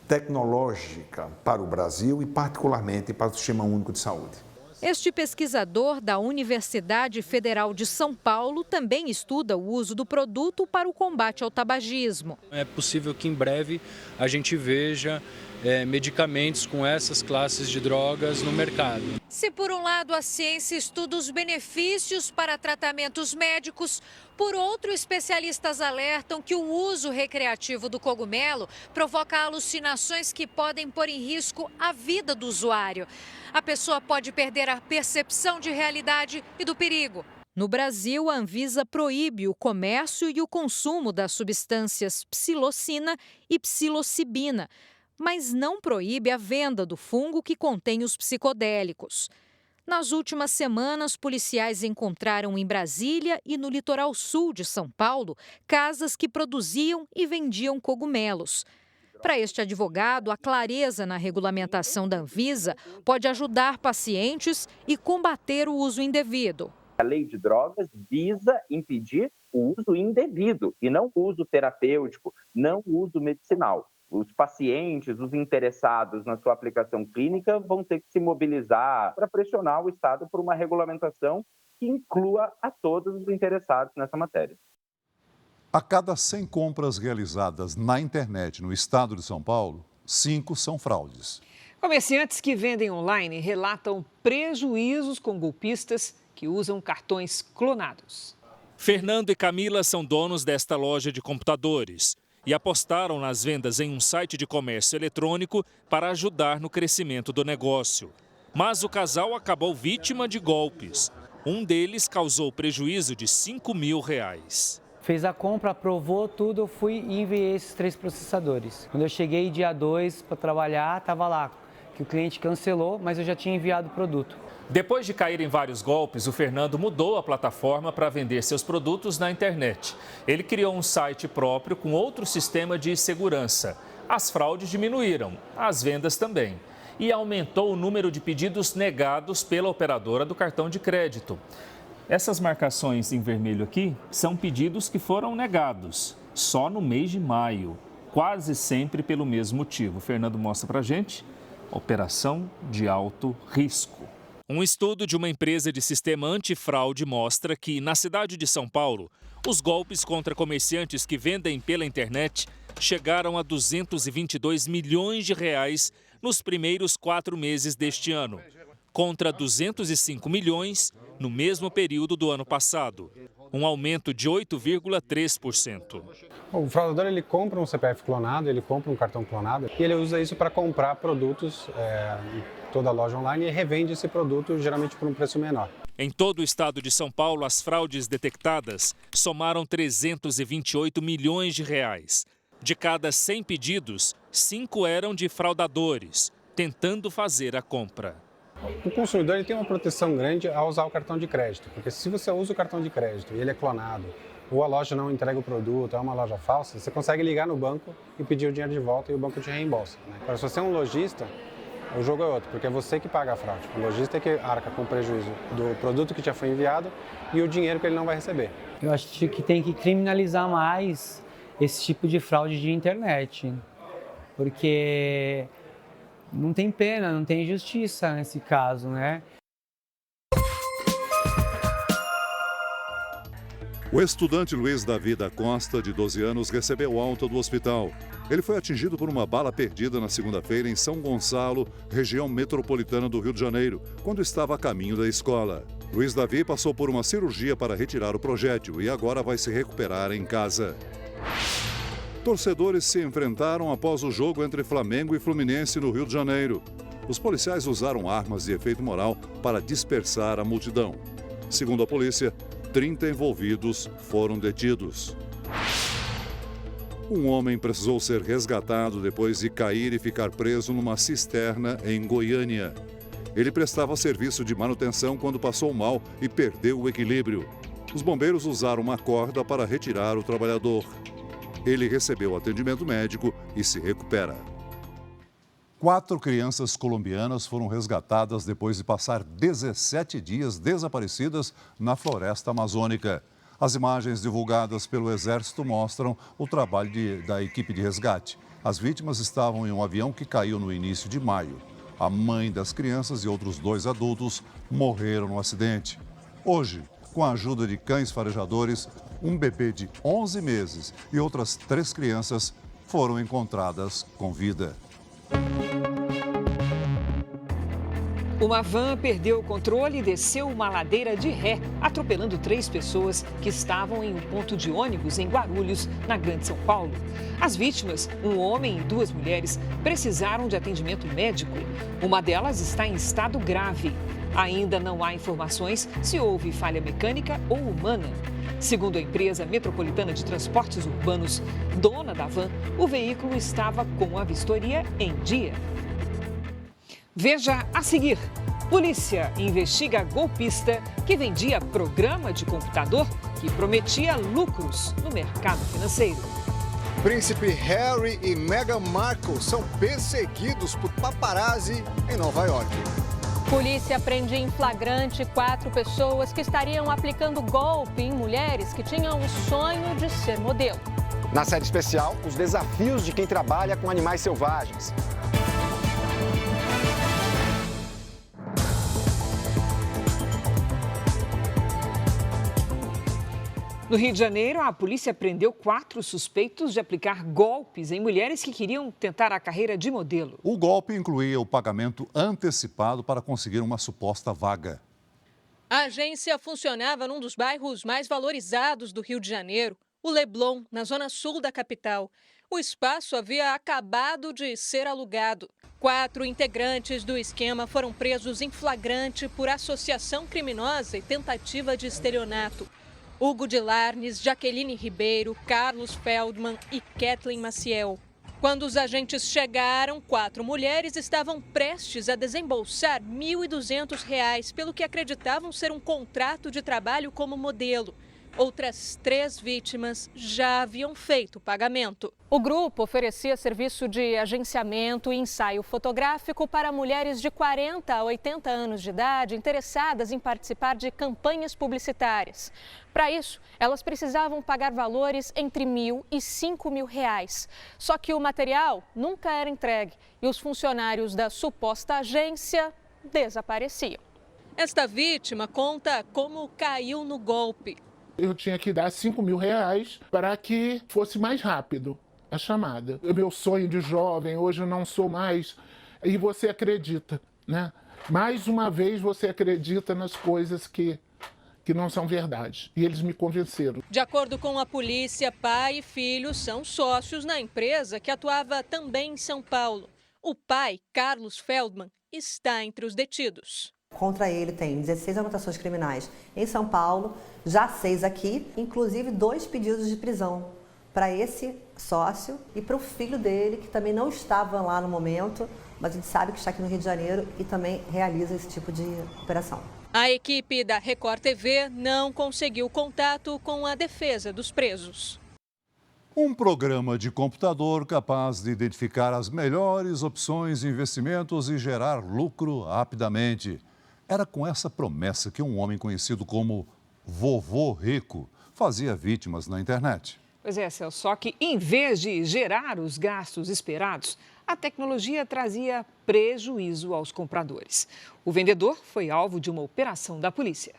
tecnológica para o Brasil e particularmente para o Sistema Único de Saúde. Este pesquisador da Universidade Federal de São Paulo também estuda o uso do produto para o combate ao tabagismo. É possível que em breve a gente veja medicamentos com essas classes de drogas no mercado. Se por um lado a ciência estuda os benefícios para tratamentos médicos, por outro, especialistas alertam que o uso recreativo do cogumelo provoca alucinações que podem pôr em risco a vida do usuário. A pessoa pode perder a percepção de realidade e do perigo. No Brasil, a Anvisa proíbe o comércio e o consumo das substâncias psilocina e psilocibina, mas não proíbe a venda do fungo que contém os psicodélicos. Nas últimas semanas, policiais encontraram em Brasília e no litoral sul de São Paulo casas que produziam e vendiam cogumelos. Para este advogado, a clareza na regulamentação da Anvisa pode ajudar pacientes e combater o uso indevido. A lei de drogas visa impedir o uso indevido e não o uso terapêutico, não o uso medicinal. Os pacientes, os interessados na sua aplicação clínica vão ter que se mobilizar para pressionar o Estado por uma regulamentação que inclua a todos os interessados nessa matéria. A cada 100 compras realizadas na internet no estado de São Paulo, 5 são fraudes. Comerciantes que vendem online relatam prejuízos com golpistas que usam cartões clonados. Fernando e Camila são donos desta loja de computadores e apostaram nas vendas em um site de comércio eletrônico para ajudar no crescimento do negócio. Mas o casal acabou vítima de golpes. Um deles causou prejuízo de R$5 mil. Fez a compra, aprovou tudo, eu fui e enviei esses 3 processadores. Quando eu cheguei dia 2 para trabalhar, estava lá que o cliente cancelou, mas eu já tinha enviado o produto. Depois de cair em vários golpes, o Fernando mudou a plataforma para vender seus produtos na internet. Ele criou um site próprio com outro sistema de segurança. As fraudes diminuíram, as vendas também. E aumentou o número de pedidos negados pela operadora do cartão de crédito. Essas marcações em vermelho aqui são pedidos que foram negados, só no mês de maio, quase sempre pelo mesmo motivo. O Fernando mostra para a gente, operação de alto risco. Um estudo de uma empresa de sistema antifraude mostra que, na cidade de São Paulo, os golpes contra comerciantes que vendem pela internet chegaram a R$222 milhões nos primeiros 4 meses deste ano, contra R$205 milhões no mesmo período do ano passado, um aumento de 8,3%. O fraudador ele compra um CPF clonado, ele compra um cartão clonado e ele usa isso para comprar produtos em toda a loja online e revende esse produto geralmente por um preço menor. Em todo o estado de São Paulo, as fraudes detectadas somaram R$328 milhões. De cada 100 pedidos, 5 eram de fraudadores, tentando fazer a compra. O consumidor ele tem uma proteção grande ao usar o cartão de crédito, porque se você usa o cartão de crédito e ele é clonado, ou a loja não entrega o produto, é uma loja falsa, você consegue ligar no banco e pedir o dinheiro de volta e o banco te reembolsa. Agora, se você é um lojista, o jogo é outro, porque é você que paga a fraude. O lojista é que arca com o prejuízo do produto que já foi enviado e o dinheiro que ele não vai receber. Eu acho que tem que criminalizar mais esse tipo de fraude de internet, porque não tem pena, não tem justiça nesse caso, né? O estudante Luiz Davi da Costa, de 12 anos, recebeu alta do hospital. Ele foi atingido por uma bala perdida na segunda-feira em São Gonçalo, região metropolitana do Rio de Janeiro, quando estava a caminho da escola. Luiz Davi passou por uma cirurgia para retirar o projétil e agora vai se recuperar em casa. Torcedores se enfrentaram após o jogo entre Flamengo e Fluminense no Rio de Janeiro. Os policiais usaram armas de efeito moral para dispersar a multidão. Segundo a polícia, 30 envolvidos foram detidos. Um homem precisou ser resgatado depois de cair e ficar preso numa cisterna em Goiânia. Ele prestava serviço de manutenção quando passou mal e perdeu o equilíbrio. Os bombeiros usaram uma corda para retirar o trabalhador. Ele recebeu atendimento médico e se recupera. 4 crianças colombianas foram resgatadas depois de passar 17 dias desaparecidas na floresta amazônica. As imagens divulgadas pelo Exército mostram o trabalho da equipe de resgate. As vítimas estavam em um avião que caiu no início de maio. A mãe das crianças e outros 2 adultos morreram no acidente. Hoje, com a ajuda de cães farejadores, um bebê de 11 meses e outras 3 crianças foram encontradas com vida. Uma van perdeu o controle e desceu uma ladeira de ré, atropelando 3 pessoas que estavam em um ponto de ônibus em Guarulhos, na Grande São Paulo. As vítimas, um homem e 2 mulheres, precisaram de atendimento médico. Uma delas está em estado grave. Ainda não há informações se houve falha mecânica ou humana. Segundo a empresa Metropolitana de Transportes Urbanos, dona da van, o veículo estava com a vistoria em dia. Veja a seguir. Polícia investiga golpista que vendia programa de computador que prometia lucros no mercado financeiro. Príncipe Harry e Meghan Markle são perseguidos por paparazzi em Nova York. Polícia prende em flagrante 4 pessoas que estariam aplicando golpe em mulheres que tinham o sonho de ser modelo. Na série especial, os desafios de quem trabalha com animais selvagens. No Rio de Janeiro, a polícia prendeu 4 suspeitos de aplicar golpes em mulheres que queriam tentar a carreira de modelo. O golpe incluía o pagamento antecipado para conseguir uma suposta vaga. A agência funcionava num dos bairros mais valorizados do Rio de Janeiro, o Leblon, na zona sul da capital. O espaço havia acabado de ser alugado. 4 integrantes do esquema foram presos em flagrante por associação criminosa e tentativa de estelionato. Hugo de Larnes, Jaqueline Ribeiro, Carlos Feldman e Kathleen Maciel. Quando os agentes chegaram, 4 mulheres estavam prestes a desembolsar R$ 1.200 pelo que acreditavam ser um contrato de trabalho como modelo. Outras 3 vítimas já haviam feito o pagamento. O grupo oferecia serviço de agenciamento e ensaio fotográfico para mulheres de 40 a 80 anos de idade interessadas em participar de campanhas publicitárias. Para isso, elas precisavam pagar valores entre R$1.000 e R$5.000. Só que o material nunca era entregue e os funcionários da suposta agência desapareciam. Esta vítima conta como caiu no golpe. Eu tinha que dar R$5.000 para que fosse mais rápido a chamada. O meu sonho de jovem, hoje eu não sou mais, e você acredita, né? Mais uma vez você acredita nas coisas que não são verdade. E eles me convenceram. De acordo com a polícia, pai e filho são sócios na empresa que atuava também em São Paulo. O pai, Carlos Feldman, está entre os detidos. Contra ele tem 16 anotações criminais em São Paulo, já 6 aqui, inclusive 2 pedidos de prisão para esse sócio e para o filho dele, que também não estava lá no momento, mas a gente sabe que está aqui no Rio de Janeiro e também realiza esse tipo de operação. A equipe da Record TV não conseguiu contato com a defesa dos presos. Um programa de computador capaz de identificar as melhores opções de investimentos e gerar lucro rapidamente. Era com essa promessa que um homem conhecido como Vovô Rico fazia vítimas na internet. Pois é, Celso, só que em vez de gerar os gastos esperados, a tecnologia trazia prejuízo aos compradores. O vendedor foi alvo de uma operação da polícia.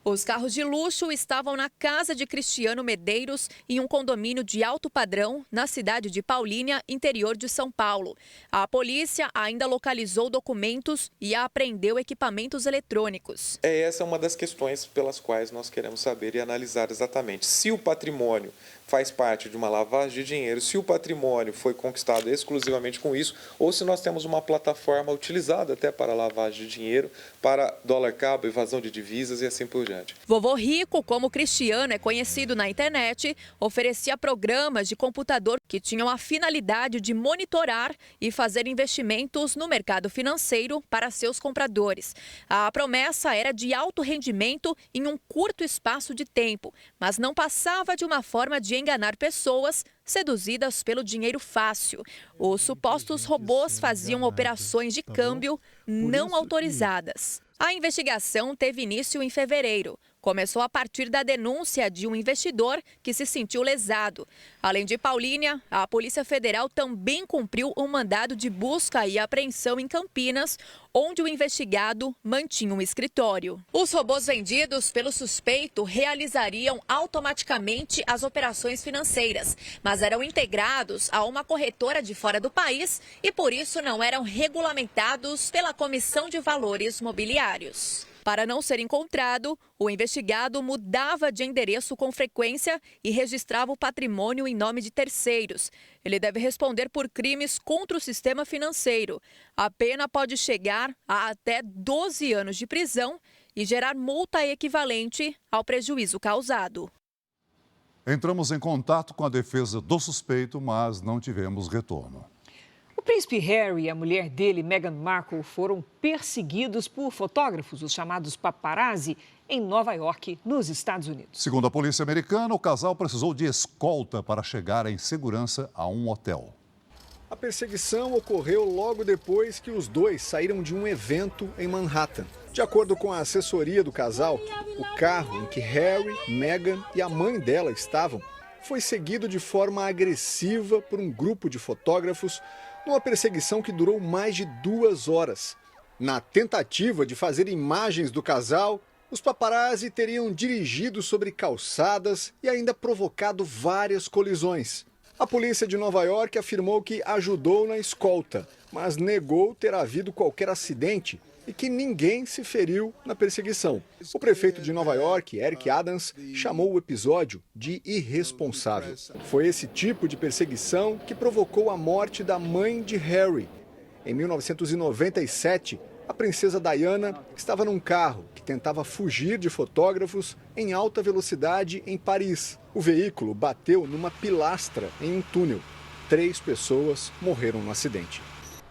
Os carros de luxo estavam na casa de Cristiano Medeiros, em um condomínio de alto padrão, na cidade de Paulínia, interior de São Paulo. A polícia ainda localizou documentos e apreendeu equipamentos eletrônicos. Essa é uma das questões pelas quais nós queremos saber e analisar exatamente se o patrimônio faz parte de uma lavagem de dinheiro, se o patrimônio foi conquistado exclusivamente com isso, ou se nós temos uma plataforma utilizada até para lavagem de dinheiro, para dólar cabo, evasão de divisas e assim por diante. Vovô Rico, como Cristiano é conhecido na internet, oferecia programas de computador que tinham a finalidade de monitorar e fazer investimentos no mercado financeiro para seus compradores. A promessa era de alto rendimento em um curto espaço de tempo, mas não passava de uma forma de enganar pessoas seduzidas pelo dinheiro fácil. Os supostos robôs faziam operações de câmbio não autorizadas. A investigação teve início em fevereiro. Começou a partir da denúncia de um investidor que se sentiu lesado. Além de Paulínia, a Polícia Federal também cumpriu um mandado de busca e apreensão em Campinas, onde o investigado mantinha um escritório. Os robôs vendidos pelo suspeito realizariam automaticamente as operações financeiras, mas eram integrados a uma corretora de fora do país e por isso não eram regulamentados pela Comissão de Valores Mobiliários. Para não ser encontrado, o investigado mudava de endereço com frequência e registrava o patrimônio em nome de terceiros. Ele deve responder por crimes contra o sistema financeiro. A pena pode chegar a até 12 anos de prisão e gerar multa equivalente ao prejuízo causado. Entramos em contato com a defesa do suspeito, mas não tivemos retorno. O príncipe Harry e a mulher dele, Meghan Markle, foram perseguidos por fotógrafos, os chamados paparazzi, em Nova York, nos Estados Unidos. Segundo a polícia americana, o casal precisou de escolta para chegar em segurança a um hotel. A perseguição ocorreu logo depois que os dois saíram de um evento em Manhattan. De acordo com a assessoria do casal, o carro em que Harry, Meghan e a mãe dela estavam foi seguido de forma agressiva por um grupo de fotógrafos numa perseguição que durou mais de 2 horas. Na tentativa de fazer imagens do casal, os paparazzi teriam dirigido sobre calçadas e ainda provocado várias colisões. A polícia de Nova York afirmou que ajudou na escolta, mas negou ter havido qualquer acidente e que ninguém se feriu na perseguição. O prefeito de Nova York, Eric Adams, chamou o episódio de irresponsável. Foi esse tipo de perseguição que provocou a morte da mãe de Harry. Em 1997, a princesa Diana estava num carro que tentava fugir de fotógrafos em alta velocidade em Paris. O veículo bateu numa pilastra em um túnel. 3 pessoas morreram no acidente.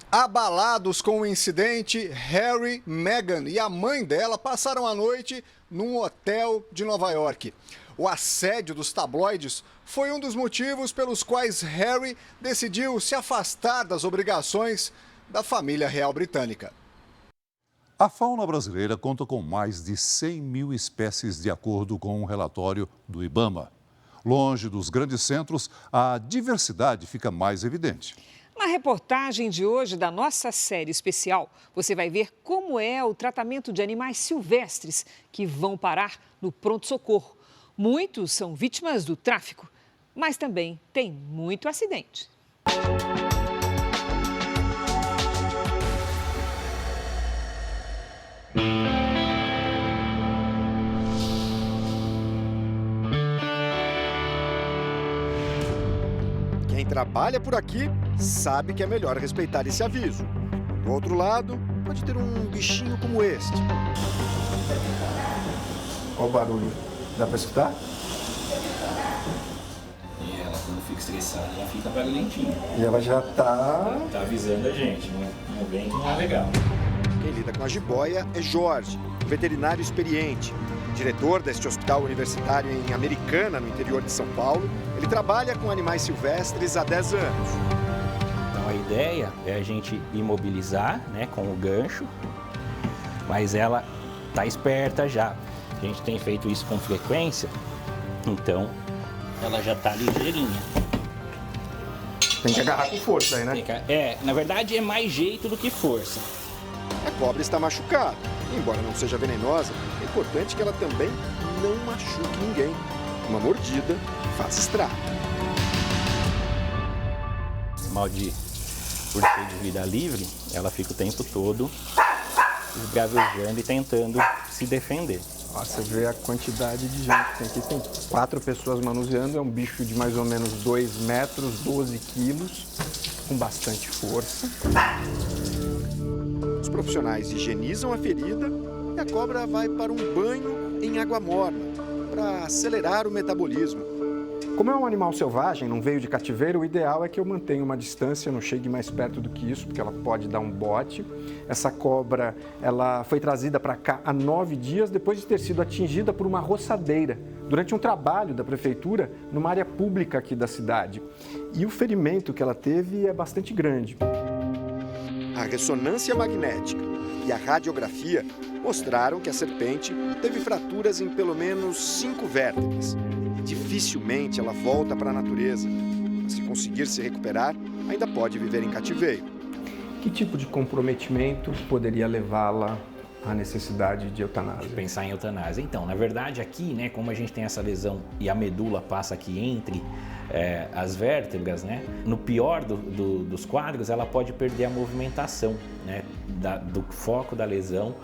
Abalados com o incidente, Harry, Meghan e a mãe dela passaram a noite num hotel de Nova York. O assédio dos tabloides foi um dos motivos pelos quais Harry decidiu se afastar das obrigações da família real britânica. A fauna brasileira conta com mais de 100 mil espécies, de acordo com um relatório do IBAMA. Longe dos grandes centros, a diversidade fica mais evidente. Na reportagem de hoje da nossa série especial, você vai ver como é o tratamento de animais silvestres que vão parar no pronto-socorro. Muitos são vítimas do tráfico, mas também tem muito acidente. Quem trabalha por aqui sabe que é melhor respeitar esse aviso. Do outro lado, pode ter um bichinho como este. Olha o barulho. Dá para escutar? E ela, quando fica estressada, ela fica barulhentinha. E ela já tá avisando a gente, não vem que não é legal. Quem lida com a jiboia é Jorge, um veterinário experiente. Diretor deste hospital universitário em Americana, no interior de São Paulo. Ele trabalha com animais silvestres há 10 anos. Então a ideia é a gente imobilizar, né, com o gancho, mas ela está esperta já. A gente tem feito isso com frequência, então ela já está ligeirinha. Tem que agarrar com força aí, né? Na verdade é mais jeito do que força. A cobra está machucada. Embora não seja venenosa, é importante que ela também não machuque ninguém. Uma mordida faz estrago. Mal por ser de vida livre, ela fica o tempo todo esbravejando e tentando se defender. Você vê a quantidade de gente que tem aqui. Tem 4 pessoas manuseando. É um bicho de mais ou menos 2 metros, 12 quilos, com bastante força. Os profissionais higienizam a ferida e a cobra vai para um banho em água morna para acelerar o metabolismo. Como é um animal selvagem, não veio de cativeiro, o ideal é que eu mantenha uma distância, não chegue mais perto do que isso, porque ela pode dar um bote. Essa cobra, ela foi trazida para cá há 9 dias depois de ter sido atingida por uma roçadeira durante um trabalho da prefeitura numa área pública aqui da cidade. E o ferimento que ela teve é bastante grande. A ressonância magnética e a radiografia mostraram que a serpente teve fraturas em pelo menos 5 vértebras. Dificilmente ela volta para a natureza, mas se conseguir se recuperar, ainda pode viver em cativeiro. Que tipo de comprometimento poderia levá-la à necessidade de eutanásia? Pensar em eutanásia. Então, na verdade, aqui, né, como a gente tem essa lesão e a medula passa aqui entre as vértebras, né, no pior dos quadros, ela pode perder a movimentação, né, do foco da lesão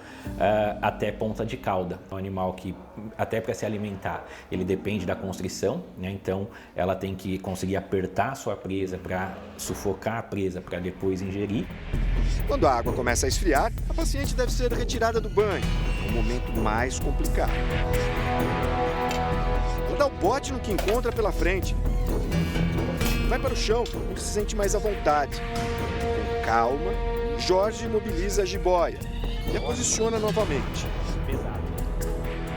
até ponta de cauda. É um animal que, até para se alimentar, ele depende da constrição, né, então ela tem que conseguir apertar a sua presa para sufocar a presa para depois ingerir. Quando a água começa a esfriar, a paciente deve ser retirada do banho, um momento mais complicado. Ela dá o bote no que encontra pela frente. Vai para o chão, onde se sente mais à vontade. Com calma, Jorge imobiliza a jiboia e a posiciona novamente.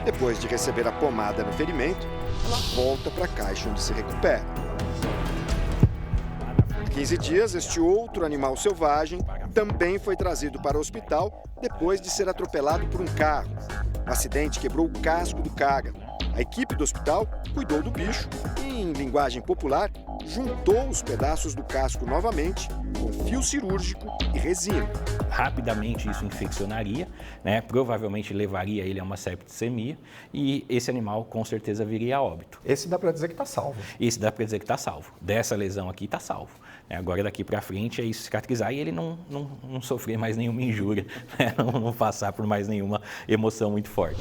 Depois de receber a pomada no ferimento, ela volta para a caixa onde se recupera. Há 15 dias, este outro animal selvagem também foi trazido para o hospital depois de ser atropelado por um carro. O acidente quebrou o casco do cágado. A equipe do hospital cuidou do bicho e, em linguagem popular, juntou os pedaços do casco novamente com fio cirúrgico e resina. Rapidamente isso infeccionaria, né? Provavelmente levaria ele a uma septicemia e esse animal com certeza viria a óbito. Esse dá para dizer que está salvo? Esse dá para dizer que está salvo. Dessa lesão aqui está salvo. Agora daqui para frente é isso cicatrizar e ele não sofrer mais nenhuma injúria, né? Não passar por mais nenhuma emoção muito forte.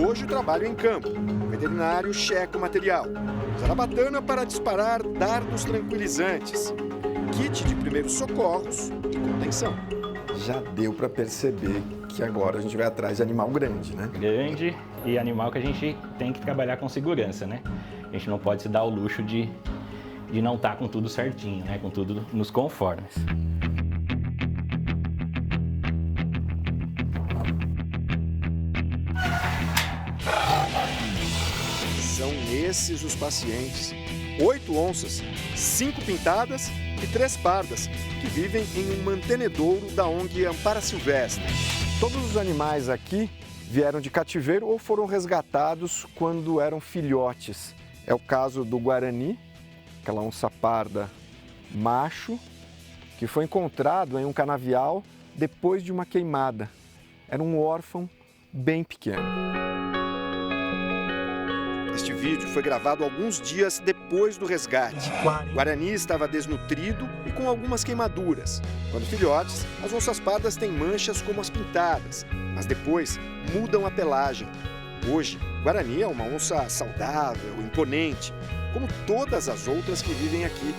Hoje o trabalho é em campo. O veterinário checa o material. Zarabatana para disparar dardos tranquilizantes. Kit de primeiros socorros e contenção. Já deu para perceber que agora a gente vai atrás de animal grande, né? Grande e animal que a gente tem que trabalhar com segurança, né? A gente não pode se dar o luxo de não estar com tudo certinho, né? Com tudo nos conformes. São esses os pacientes. 8 onças, 5 pintadas e 3 pardas, que vivem em um mantenedouro da ONG Ampara Silvestre. Todos os animais aqui vieram de cativeiro ou foram resgatados quando eram filhotes. É o caso do Guarani, aquela onça parda macho, que foi encontrado em um canavial depois de uma queimada. Era um órfão bem pequeno. Este vídeo foi gravado alguns dias depois do resgate. O Guarani estava desnutrido e com algumas queimaduras. Quando filhotes, as onças pardas têm manchas como as pintadas, mas depois mudam a pelagem. Hoje, Guarani é uma onça saudável, imponente, como todas as outras que vivem aqui.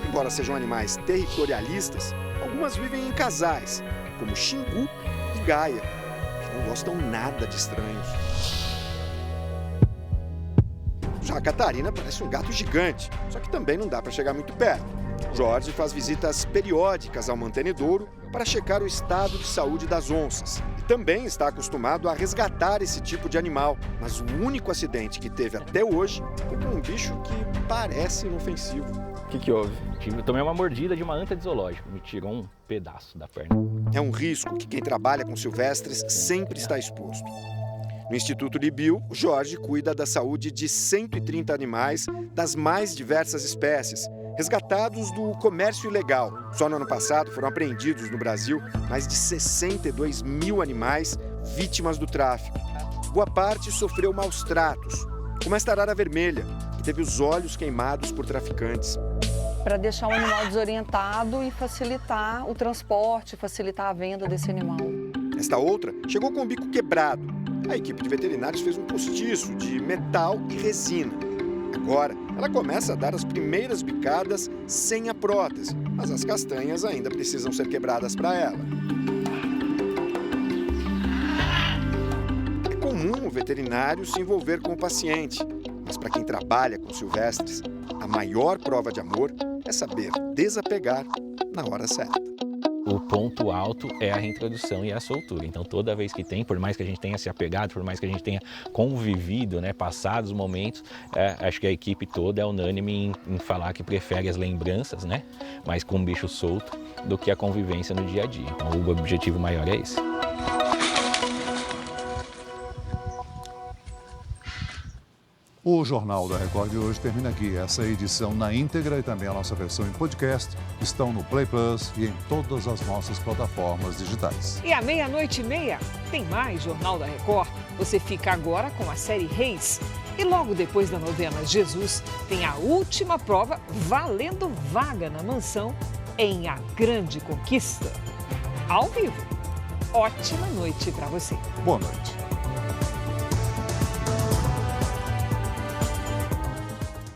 Embora sejam animais territorialistas, algumas vivem em casais, como Xingu e Gaia, que não gostam nada de estranhos. Já a Catarina parece um gato gigante, só que também não dá para chegar muito perto. Jorge faz visitas periódicas ao mantenedouro para checar o estado de saúde das onças. E também está acostumado a resgatar esse tipo de animal. Mas o único acidente que teve até hoje foi com um bicho que parece inofensivo. O que houve? Eu tomei uma mordida de uma anta de zoológico, me tirou um pedaço da perna. É um risco que quem trabalha com silvestres sempre está exposto. No Instituto Libiu, o Jorge cuida da saúde de 130 animais das mais diversas espécies, resgatados do comércio ilegal. Só no ano passado foram apreendidos no Brasil mais de 62 mil animais vítimas do tráfico. Boa parte sofreu maus tratos, como esta arara vermelha, que teve os olhos queimados por traficantes. Para deixar o animal desorientado e facilitar o transporte, facilitar a venda desse animal. Esta outra chegou com o bico quebrado. A equipe de veterinários fez um postiço de metal e resina. Agora, ela começa a dar as primeiras bicadas sem a prótese, mas as castanhas ainda precisam ser quebradas para ela. É comum o veterinário se envolver com o paciente, mas para quem trabalha com silvestres, a maior prova de amor é saber desapegar na hora certa. O ponto alto é a reintrodução e a soltura. Então, toda vez que tem, por mais que a gente tenha se apegado, por mais que a gente tenha convivido, né, passados momentos, acho que a equipe toda é unânime em falar que prefere as lembranças, né, mas com o bicho solto, do que a convivência no dia a dia. Então, o objetivo maior é esse. O Jornal da Record de hoje termina aqui. Essa edição na íntegra e também a nossa versão em podcast estão no Play Plus e em todas as nossas plataformas digitais. E à 00:30 tem mais Jornal da Record. Você fica agora com a série Reis. E logo depois da novena Jesus, tem a última prova valendo vaga na mansão em A Grande Conquista. Ao vivo. Ótima noite para você. Boa noite.